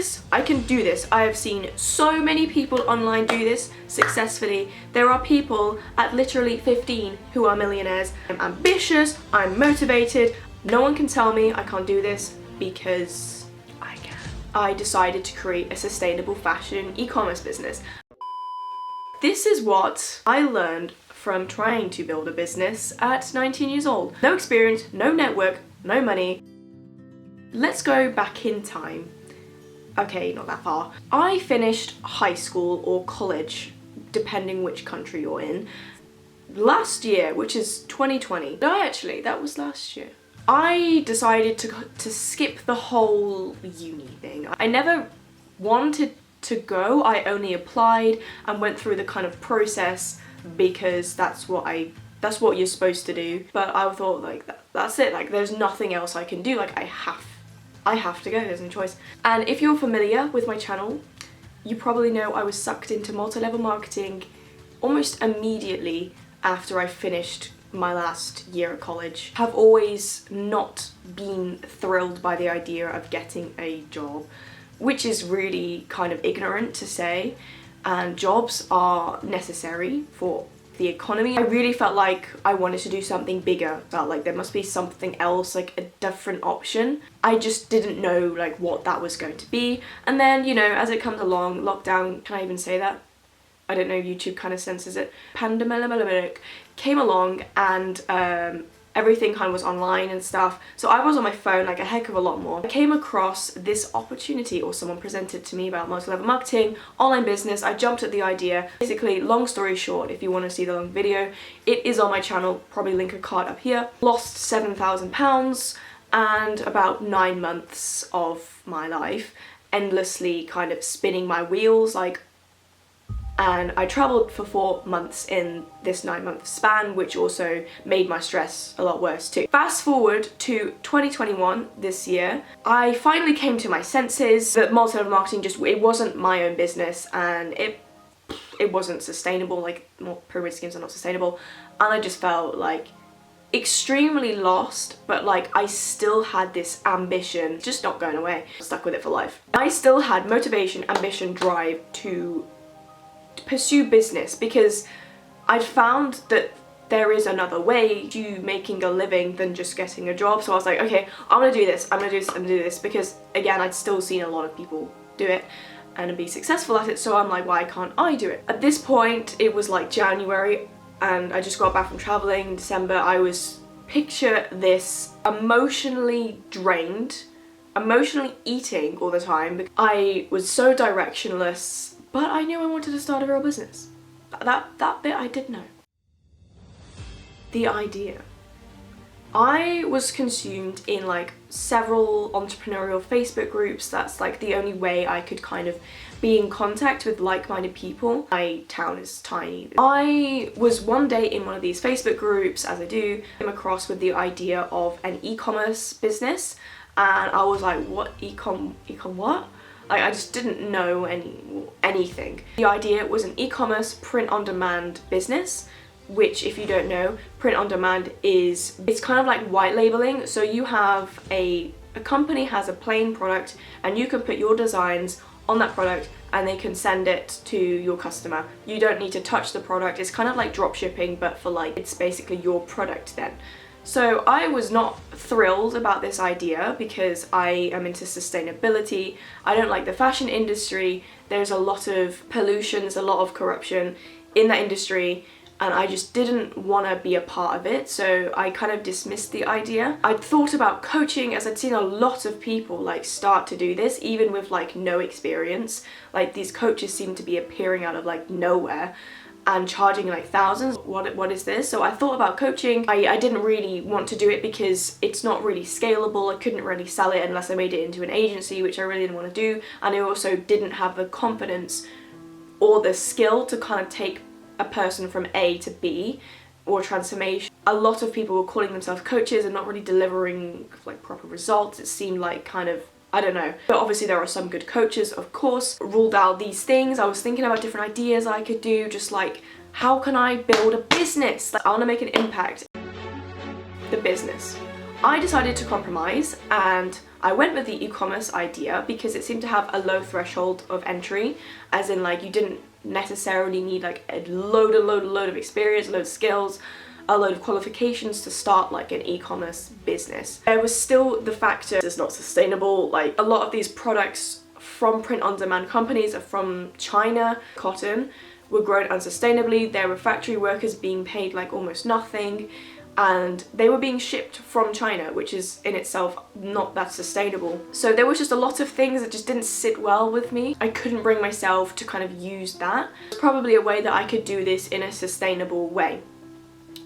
this, I can do this. I have seen so many people online do this successfully. There are people at literally 15 who are millionaires. I'm ambitious, I'm motivated. No one can tell me I can't do this because I can. I decided to create a sustainable fashion e-commerce business. This is what I learned from trying to build a business at 19 years old. No experience, no network, no money. Let's go back in time. Okay, not that far. I finished high school or college, depending which country you're in, last year, which is 2020. No, actually, that was last year. I decided to skip the whole uni thing. I never wanted to go. I only applied and went through the kind of process because that's what you're supposed to do. But I thought, like, that's it. Like, there's nothing else I can do. Like, I have to go, there's no choice. And if you're familiar with my channel, you probably know I was sucked into multi-level marketing almost immediately after I finished my last year at college. Have always not been thrilled by the idea of getting a job, which is really kind of ignorant to say, and jobs are necessary for the economy. I really felt like I wanted to do something bigger. Felt like there must be something else, like a different option. I just didn't know like what that was going to be. And then, you know, as it comes along, lockdown, can I even say that? I don't know, YouTube kind of censors it. Pandemic came along and everything kind of was online and stuff. So I was on my phone like a heck of a lot more. I came across this opportunity, or someone presented to me about multi-level marketing, online business. I jumped at the idea. Basically, long story short, if you want to see the long video, it is on my channel, probably link a card up here. Lost £7,000 and about 9 months of my life endlessly kind of spinning my wheels, like, and I travelled for 4 months in this 9-month span, which also made my stress a lot worse too. Fast forward to 2021, this year, I finally came to my senses that multi-level marketing it wasn't my own business, and it wasn't sustainable. Like, pyramid schemes are not sustainable, and I just felt like extremely lost, but like I still had this ambition, just not going away. I'm stuck with it for life. I still had motivation, ambition, drive to pursue business because I'd found that there is another way to making a living than just getting a job. So I was like, okay, I'm gonna do this, I'm gonna do this, I'm gonna do this, because again, I'd still seen a lot of people do it and be successful at it, so I'm like, why can't I do it? At this point, it was like January and I just got back from traveling in December. I was, picture this, emotionally drained, emotionally eating all the time. I was so directionless, but I knew I wanted to start a real business. That bit I did know. The idea. I was consumed in like several entrepreneurial Facebook groups. That's like the only way I could kind of be in contact with like-minded people. My town is tiny. I was one day in one of these Facebook groups, as I do, came across with the idea of an e-commerce business, and I was like, what, ecom what? Like, I just didn't know anything. The idea was an e-commerce print-on-demand business, which, if you don't know, print-on-demand it's kind of like white labeling. So you have a company has a plain product and you can put your designs on that product and they can send it to your customer. You don't need to touch the product. It's kind of like drop shipping, but for like, it's basically your product then. So I was not thrilled about this idea because I am into sustainability. I don't like the fashion industry. There's a lot of pollution, there's a lot of corruption in that industry, and I just didn't want to be a part of it, so I kind of dismissed the idea. I'd thought about coaching, as I'd seen a lot of people like start to do this, even with like no experience. Like, these coaches seem to be appearing out of like nowhere and charging like thousands. What is this? So I thought about coaching. I didn't really want to do it because it's not really scalable. I couldn't really sell it unless I made it into an agency, which I really didn't want to do, and I also didn't have the confidence or the skill to kind of take a person from A to B, or transformation. A lot of people were calling themselves coaches and not really delivering like proper results. It seemed like kind of, I don't know. But obviously there are some good coaches, of course. Ruled out these things. I was thinking about different ideas I could do, just like, how can I build a business? Like, I want to make an impact. The business. I decided to compromise and I went with the e-commerce idea because it seemed to have a low threshold of entry, as in like you didn't necessarily need like a load of experience, a load of skills, a load of qualifications to start like an e-commerce business. There was still the factor it's not sustainable. Like a lot of these products from print-on-demand companies are from China. Cotton were grown unsustainably. There were factory workers being paid like almost nothing, and they were being shipped from China, which is in itself not that sustainable. So there was just a lot of things that just didn't sit well with me. I couldn't bring myself to kind of use that. There's probably a way that I could do this in a sustainable way.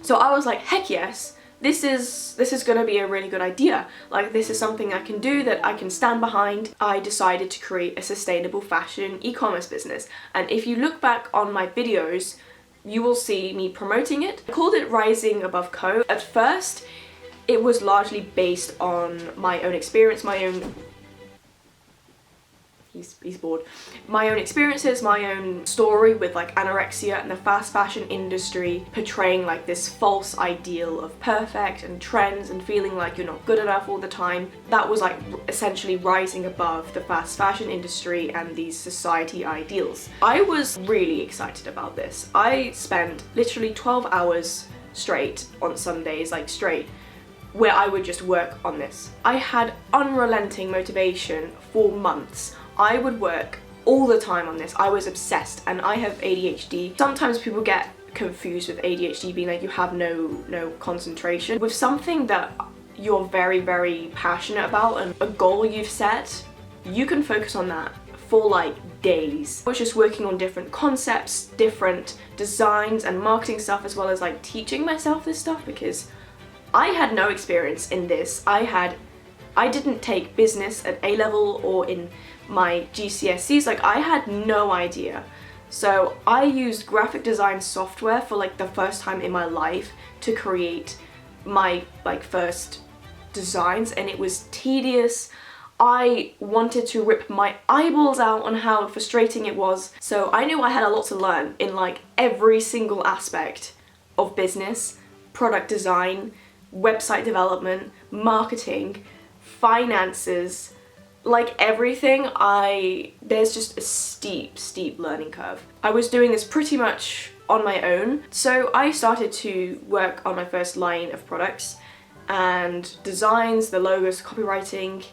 So I was like, heck yes, this is gonna be a really good idea. Like, this is something I can do that I can stand behind. I decided to create a sustainable fashion e-commerce business. And if you look back on my videos, you will see me promoting it. I called it Rising Above Co. At first, it was largely based on my own experience, my own... He's bored. My own experiences, my own story with like anorexia and the fast fashion industry, portraying like this false ideal of perfect and trends and feeling like you're not good enough all the time. That was like essentially rising above the fast fashion industry and these society ideals. I was really excited about this. I spent literally 12 hours straight on some days, like straight, where I would just work on this. I had unrelenting motivation for months. I would work all the time on this. I was obsessed, and I have ADHD. Sometimes people get confused with ADHD being like you have no concentration. With something that you're very, very passionate about and a goal you've set, you can focus on that for like days. I was just working on different concepts, different designs and marketing stuff, as well as like teaching myself this stuff because I had no experience in this. I didn't take business at A level or in my GCSEs, like I had no idea. So I used graphic design software for like the first time in my life to create my like first designs, and it was tedious. I wanted to rip my eyeballs out on how frustrating it was. So I knew I had a lot to learn in like every single aspect of business, product design, website development, marketing, finances, like everything. There's just a steep learning curve. I was doing this pretty much on my own. So I started to work on my first line of products and designs, the logos, copywriting.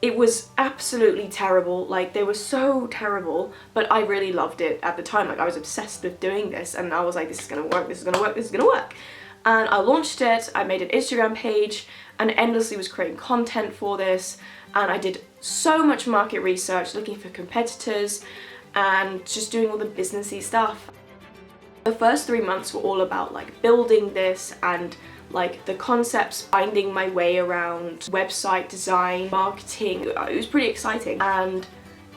It was absolutely terrible. Like they were so terrible, but I really loved it at the time. Like I was obsessed with doing this, and I was like, this is gonna work, this is gonna work, this is gonna work. And I launched it. I made an Instagram page and endlessly was creating content for this. And I did so much market research, looking for competitors and just doing all the businessy stuff. The first 3 months were all about like building this and like the concepts, finding my way around website design, marketing. It was pretty exciting. And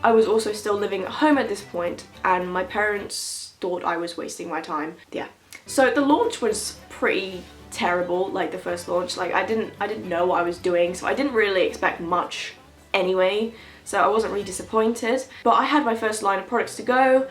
I was also still living at home at this point, and my parents thought I was wasting my time. Yeah. So the launch was pretty terrible, like the first launch. Like I didn't know what I was doing, so I didn't really expect much anyway, so I wasn't really disappointed. But I had my first line of products to go.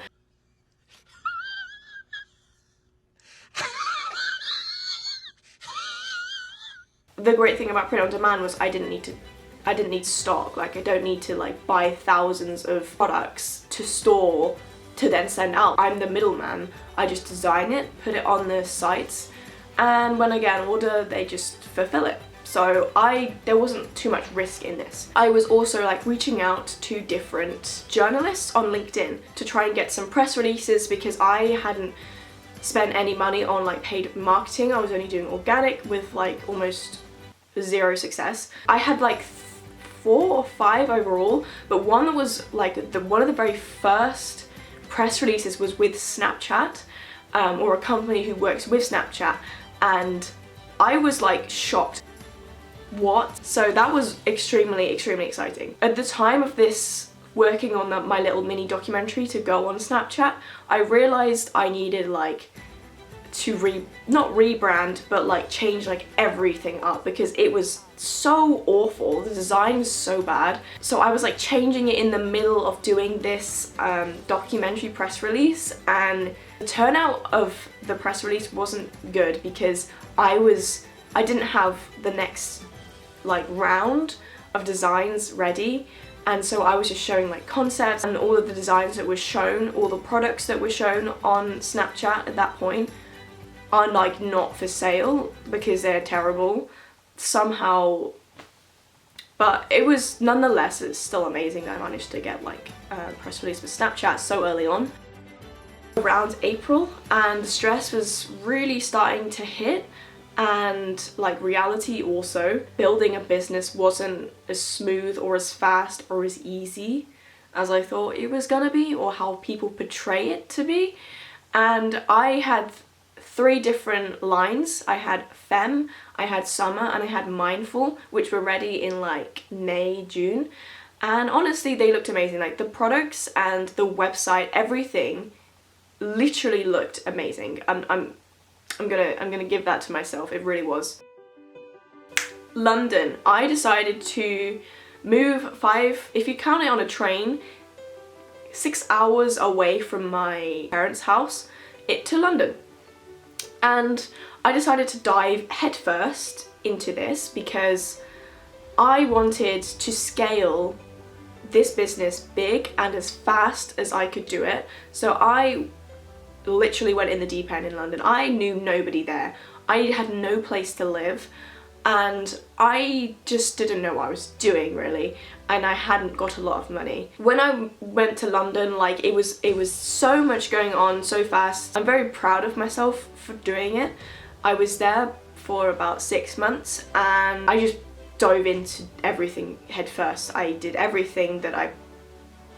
The great thing about print on demand was I didn't need stock. Like I don't need to like buy thousands of products to store to then send out. I'm the middleman. I just design it, put it on the sites, and when I get an order, they just fulfill it. So there wasn't too much risk in this. I was also like reaching out to different journalists on LinkedIn to try and get some press releases because I hadn't spent any money on like paid marketing. I was only doing organic with like almost zero success. I had like 4 or 5 overall, but one that was like one of the very first press releases was with Snapchat, or a company who works with Snapchat, and I was like shocked. What? So that was extremely exciting. At the time of this working on my little mini documentary to go on Snapchat, I realized I needed like to not rebrand, but like change like everything up because it was so awful. The design was so bad. So I was like changing it in the middle of doing this documentary press release, and the turnout of the press release wasn't good because I didn't have the next like round of designs ready, and so I was just showing like concepts, and all of the designs that were shown, all the products that were shown on Snapchat at that point are like not for sale because they're terrible somehow. But it was, nonetheless, it's still amazing that I managed to get like a press release with Snapchat so early on. Around April, and the stress was really starting to hit, and like reality also. Building a business wasn't as smooth or as fast or as easy as I thought it was gonna be, or how people portray it to be. And I had 3 different lines. I had Femme, I had Summer, and I had Mindful, which were ready in like May, June. And honestly, they looked amazing. Like the products and the website, everything literally looked amazing. I'm gonna give that to myself. It really was. London. I decided to move 5, if you count it on a train, 6 hours away from my parents' house, to London. And I decided to dive headfirst into this because I wanted to scale this business big and as fast as I could do it. So I literally went in the deep end in London. I knew nobody there. I had no place to live, and I just didn't know what I was doing really, and I hadn't got a lot of money. When I went to London, like it was so much going on so fast. I'm very proud of myself for doing it. I was there for about 6 months, and I just dove into everything head first. I did everything that I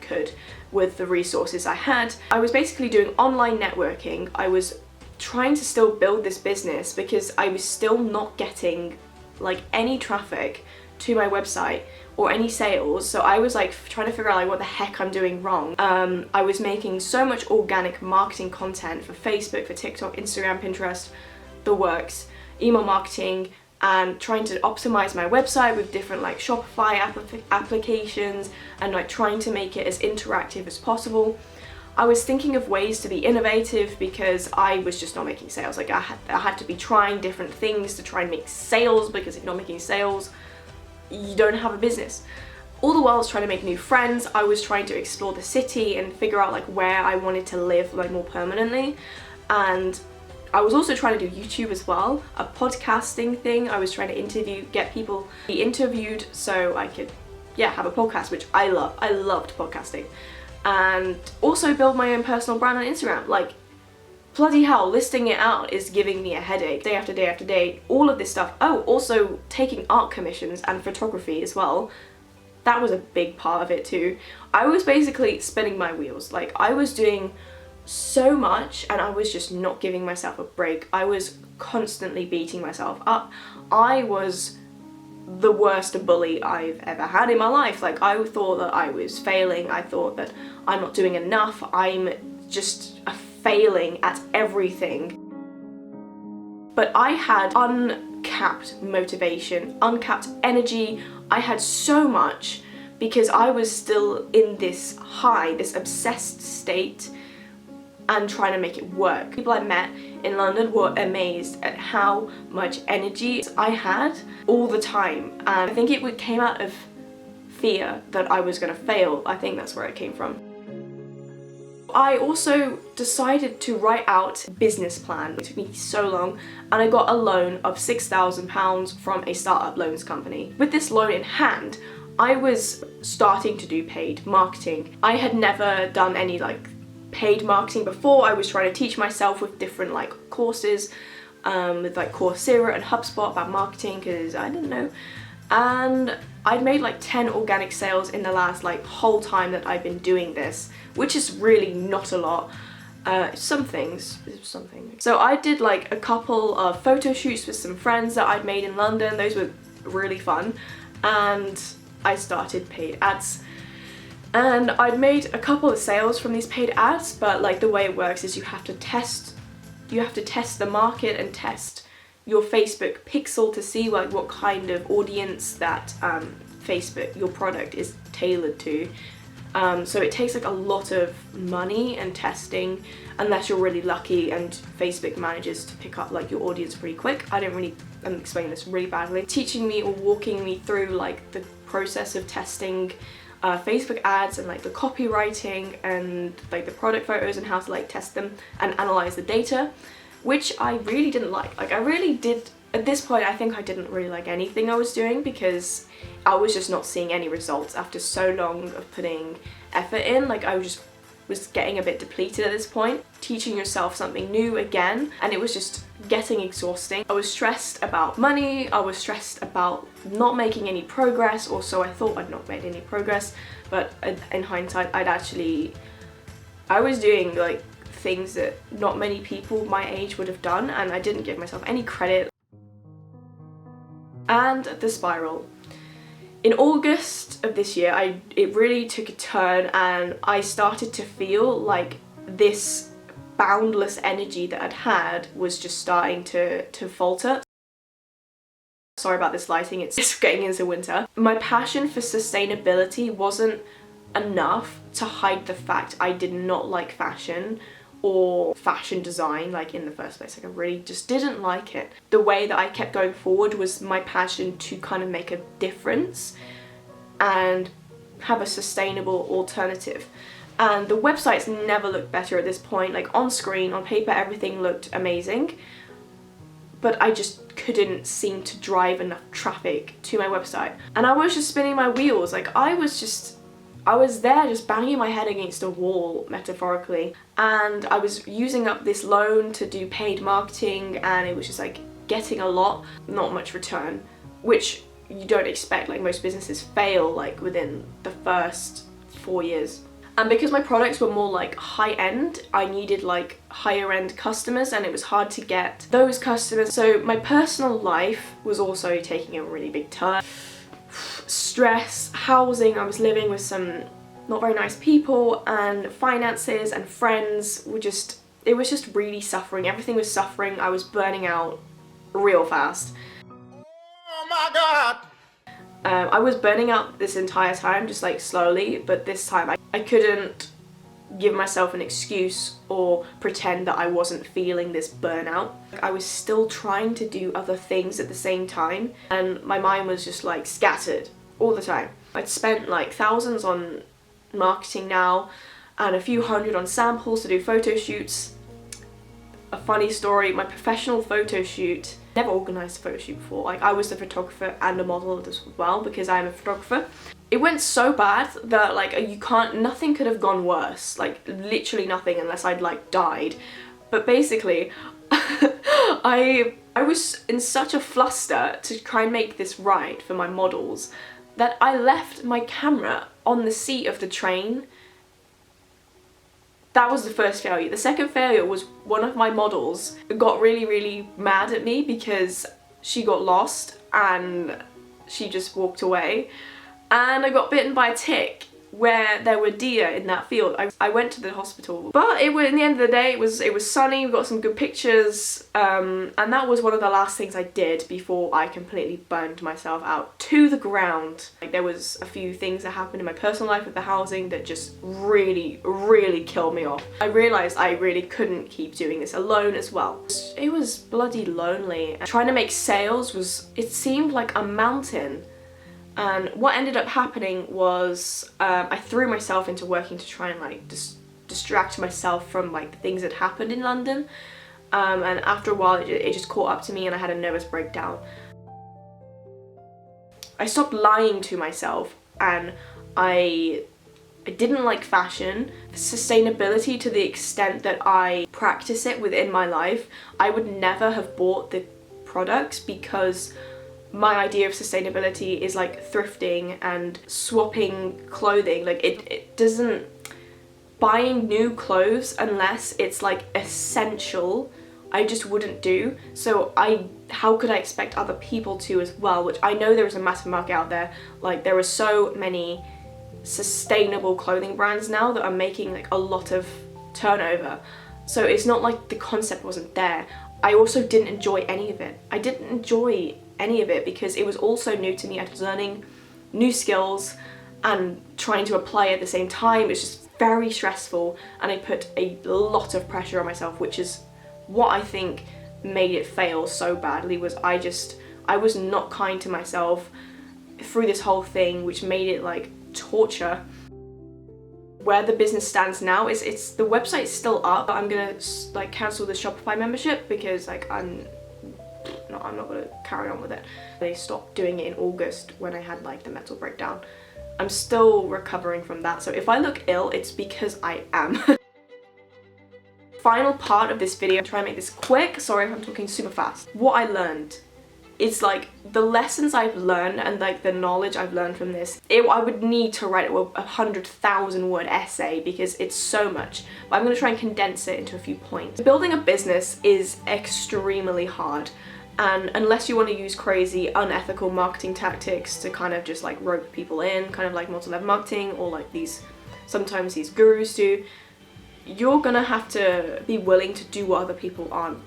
could with the resources I had. I was basically doing online networking. I was trying to still build this business because I was still not getting like any traffic to my website or any sales. So I was like trying to figure out like what the heck I'm doing wrong. I was making so much organic marketing content for Facebook, for TikTok, Instagram, Pinterest, the works, email marketing, and trying to optimize my website with different like Shopify applications, and like trying to make it as interactive as possible. I was thinking of ways to be innovative because I was just not making sales. Like I had to be trying different things to try and make sales, because if you're not making sales, you don't have a business. All the while I was trying to make new friends. I was trying to explore the city and figure out like where I wanted to live like more permanently. And I was also trying to do YouTube as well, a podcasting thing. I was trying to get people to be interviewed so I could, have a podcast, which I love. I loved podcasting. And also build my own personal brand on Instagram. Like, bloody hell, listing it out is giving me a headache day after day after day. All of this stuff. Oh, also taking art commissions and photography as well. That was a big part of it too. I was basically spinning my wheels. Like, I was doing so much and I was just not giving myself a break. I was constantly beating myself up. I was the worst bully I've ever had in my life. Like, I thought that I was failing. I thought that I'm not doing enough. I'm just failing at everything. But I had uncapped motivation, uncapped energy. I had so much because I was still in this high, this obsessed state, and trying to make it work. People I met in London were amazed at how much energy I had all the time, and I think it came out of fear that I was going to fail. I think that's where it came from. I also decided to write out a business plan. It took me so long, and I got a loan of £6,000 from a startup loans company. With this loan in hand, I was starting to do paid marketing. I had never done any like paid marketing before. I was trying to teach myself with different like courses, with like Coursera and HubSpot about marketing, because I didn't know. And I'd made like 10 organic sales in the last like whole time that I've been doing this, which is really not a lot. Some things. So I did like a couple of photo shoots with some friends that I'd made in London. Those were really fun. And I started paid ads. And I'd made a couple of sales from these paid ads, but like the way it works is you have to test the market and test your Facebook pixel to see like what kind of audience that Facebook, your product, is tailored to. So it takes like a lot of money and testing, unless you're really lucky and Facebook manages to pick up like your audience pretty quick. I don't really explain this really badly. Teaching me or walking me through like the process of testing Facebook ads and like the copywriting and like the product photos and how to like test them and analyze the data, which I really didn't like. Like I really did, at this point I think I didn't really like anything I was doing, because I was just not seeing any results after so long of putting effort in. Like I was getting a bit depleted at this point. Teaching yourself something new again, and it was just getting exhausting. I was stressed about money, I was stressed about not making any progress, or so I thought. I'd not made any progress, but in hindsight I was doing like things that not many people my age would have done, and I didn't give myself any credit. And the spiral. In August of this year, it really took a turn, and I started to feel like this boundless energy that I'd had was just starting to falter. Sorry about this lighting, it's just getting into winter. My passion for sustainability wasn't enough to hide the fact I did not like fashion or fashion design like in the first place. Like I really just didn't like it. The way that I kept going forward was my passion to kind of make a difference and have a sustainable alternative. And the websites never looked better at this point. Like on screen, on paper, everything looked amazing, but I just couldn't seem to drive enough traffic to my website. And I was just spinning my wheels. Like I was there just banging my head against a wall, metaphorically, and I was using up this loan to do paid marketing, and it was just like getting a lot, not much return, which you don't expect. Like most businesses fail like within the first 4 years. And because my products were more like high-end, I needed like higher-end customers, and it was hard to get those customers. So my personal life was also taking a really big turn. Stress, housing, I was living with some not very nice people, and finances and friends were just, it was just really suffering. Everything was suffering. I was burning out real fast. Oh my God! I was burning out this entire time, just like slowly, but this time I couldn't give myself an excuse or pretend that I wasn't feeling this burnout. I was still trying to do other things at the same time, and my mind was just like scattered all the time. I'd spent like thousands on marketing now and a few hundred on samples to do photo shoots. A funny story, my professional photo shoot, never organised a photo shoot before. Like I was the photographer and a model as well, because I'm a photographer. It went so bad that like nothing could have gone worse, like literally nothing, unless I'd like died. But basically I was in such a fluster to try and make this right for my models that I left my camera on the seat of the train. That was the first failure. The second failure was one of my models got really mad at me because she got lost and she just walked away, and I got bitten by a tick where there were deer in that field. I went to the hospital, but in the end of the day, it was sunny. We got some good pictures, and that was one of the last things I did before I completely burned myself out to the ground. Like there was a few things that happened in my personal life with the housing that just really killed me off. I realized I really couldn't keep doing this alone as well. It was bloody lonely. Trying to make sales it seemed like a mountain. And what ended up happening was I threw myself into working to try and like distract myself from like the things that happened in London, and after a while it just caught up to me and I had a nervous breakdown. I stopped lying to myself, and I didn't like fashion, sustainability to the extent that I practice it within my life. I would never have bought the products, because my idea of sustainability is like thrifting and swapping clothing. Like it doesn't, buying new clothes unless it's like essential, I just wouldn't do. So how could I expect other people to as well, which I know there is a massive market out there. Like there are so many sustainable clothing brands now that are making like a lot of turnover. So it's not like the concept wasn't there. I also didn't enjoy any of it. I didn't enjoy any of it because it was also new to me. I was learning new skills, and trying to apply at the same time. It's just very stressful, and I put a lot of pressure on myself, which is what I think made it fail so badly. Was I was not kind to myself through this whole thing, which made it like torture. Where the business stands now is the website's still up. I'm gonna like cancel the Shopify membership because like I'm not gonna carry on with it. They stopped doing it in August when I had like the mental breakdown. I'm still recovering from that, so if I look ill, it's because I am. Final part of this video, I'm trying to make this quick, sorry if I'm talking super fast. What I learned, it's like the lessons I've learned and like the knowledge I've learned from this. I would need to write a 100,000 word essay because it's so much, but I'm going to try and condense it into a few points. Building a business is extremely hard, and unless you want to use crazy unethical marketing tactics to kind of just like rope people in, kind of like multi-level marketing, or like sometimes these gurus do, you're gonna have to be willing to do what other people aren't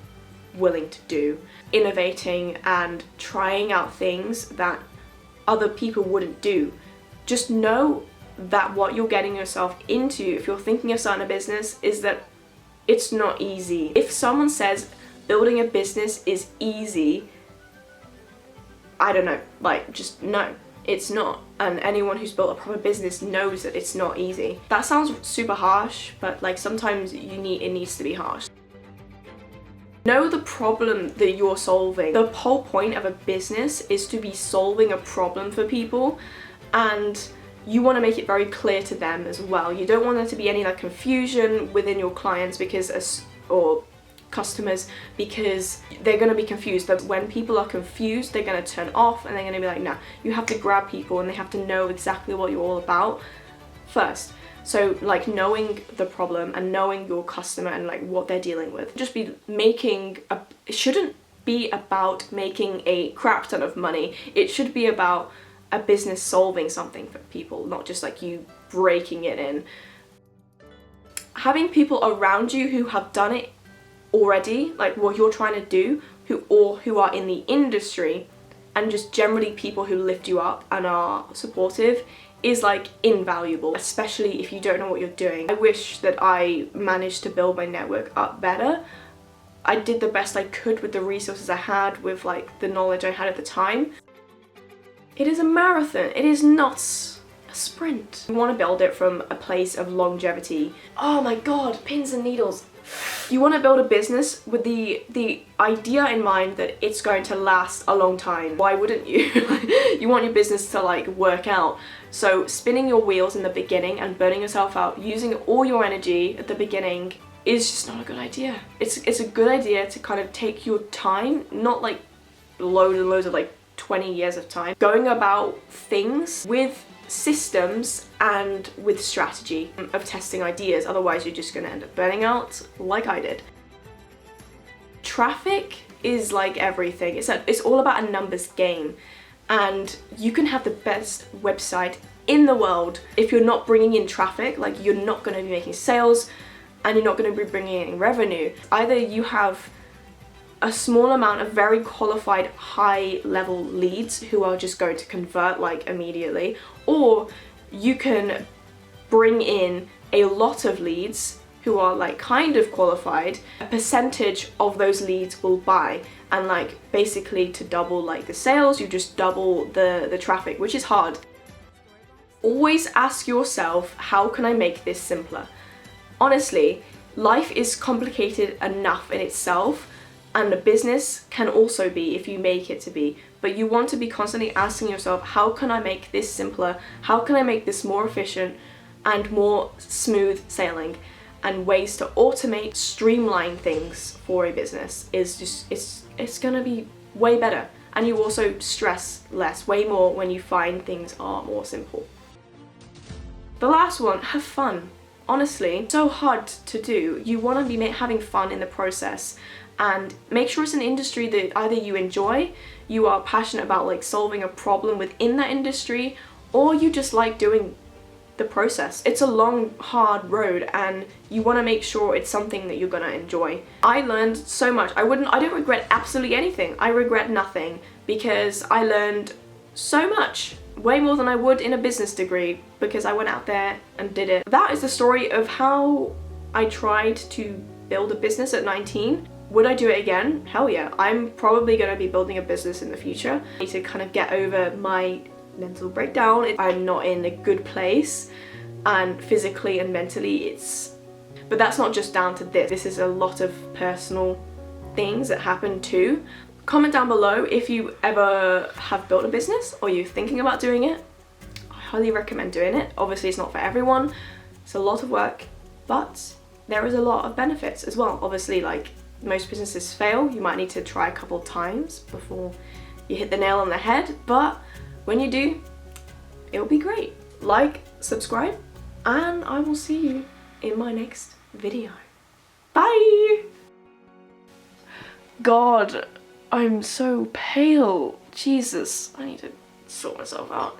willing to do. Innovating and trying out things that other people wouldn't do. Just know that what you're getting yourself into, if you're thinking of starting a business, is that it's not easy. If someone says building a business is easy, I don't know, like just no, it's not. And anyone who's built a proper business knows that it's not easy. That sounds super harsh, but like sometimes it needs to be harsh. Know the problem that you're solving. The whole point of a business is to be solving a problem for people, and you want to make it very clear to them as well. You don't want there to be any like confusion within your clients or customers, because they're going to be confused. But when people are confused, they're going to turn off and they're going to be like, nah. You have to grab people and they have to know exactly what you're all about first. So like knowing the problem and knowing your customer and like what they're dealing with. It shouldn't be about making a crap ton of money. It should be about a business solving something for people, not just like you breaking it in. Having people around you who have done it already, like what you're trying to do, who are in the industry, and just generally people who lift you up and are supportive, is like invaluable, especially if you don't know what you're doing. I wish that I managed to build my network up better. I did the best I could with the resources I had, with like the knowledge I had at the time. It is a marathon, it is not a sprint. You want to build it from a place of longevity. Oh my god, pins and needles. You want to build a business with the idea in mind that it's going to last a long time. Why wouldn't you? You want your business to like work out. So spinning your wheels in the beginning and burning yourself out, using all your energy at the beginning, is just not a good idea. It's a good idea to kind of take your time, not like loads and loads of like 20 years of time, going about things with systems and with strategy of testing ideas. Otherwise you're just going to end up burning out like I did. Traffic is like everything. It's all about a numbers game, and you can have the best website in the world if you're not bringing in traffic. Like, you're not going to be making sales and you're not going to be bringing in revenue. Either you have a small amount of very qualified high level leads who are just going to convert like immediately, or you can bring in a lot of leads who are like kind of qualified. A percentage of those leads will buy, and like basically to double like the sales, you just double the traffic, which is hard. Always ask yourself, how can I make this simpler? Honestly, life is complicated enough in itself, and a business can also be if you make it to be. But you want to be constantly asking yourself, how can I make this simpler? How can I make this more efficient and more smooth sailing? And ways to automate, streamline things for a business is just, it's gonna be way better. And you also stress less, way more, when you find things are more simple. The last one, have fun. Honestly, it's so hard to do. You want to be having fun in the process, and make sure it's an industry that either you enjoy, you are passionate about like solving a problem within that industry, or you just like doing the process. It's a long, hard road, and you want to make sure it's something that you're gonna enjoy. I learned so much. I don't regret absolutely anything. I regret nothing, because I learned so much. way more than I would in a business degree because I went out there and did it. That is the story of how I tried to build a business at 19. Would I do it again? Hell yeah. I'm probably going to be building a business in the future. I need to kind of get over my mental breakdown. I'm not in a good place, and physically and mentally but that's not just down to this. This is a lot of personal things that happen too. Comment down below if you ever have built a business or you're thinking about doing it. I highly recommend doing it. Obviously it's not for everyone. It's a lot of work, but there is a lot of benefits as well. Obviously, like, most businesses fail. You might need to try a couple times before you hit the nail on the head, but when you do, it'll be great. Like, subscribe, and I will see you in my next video. Bye! God, I'm so pale. Jesus, I need to sort myself out.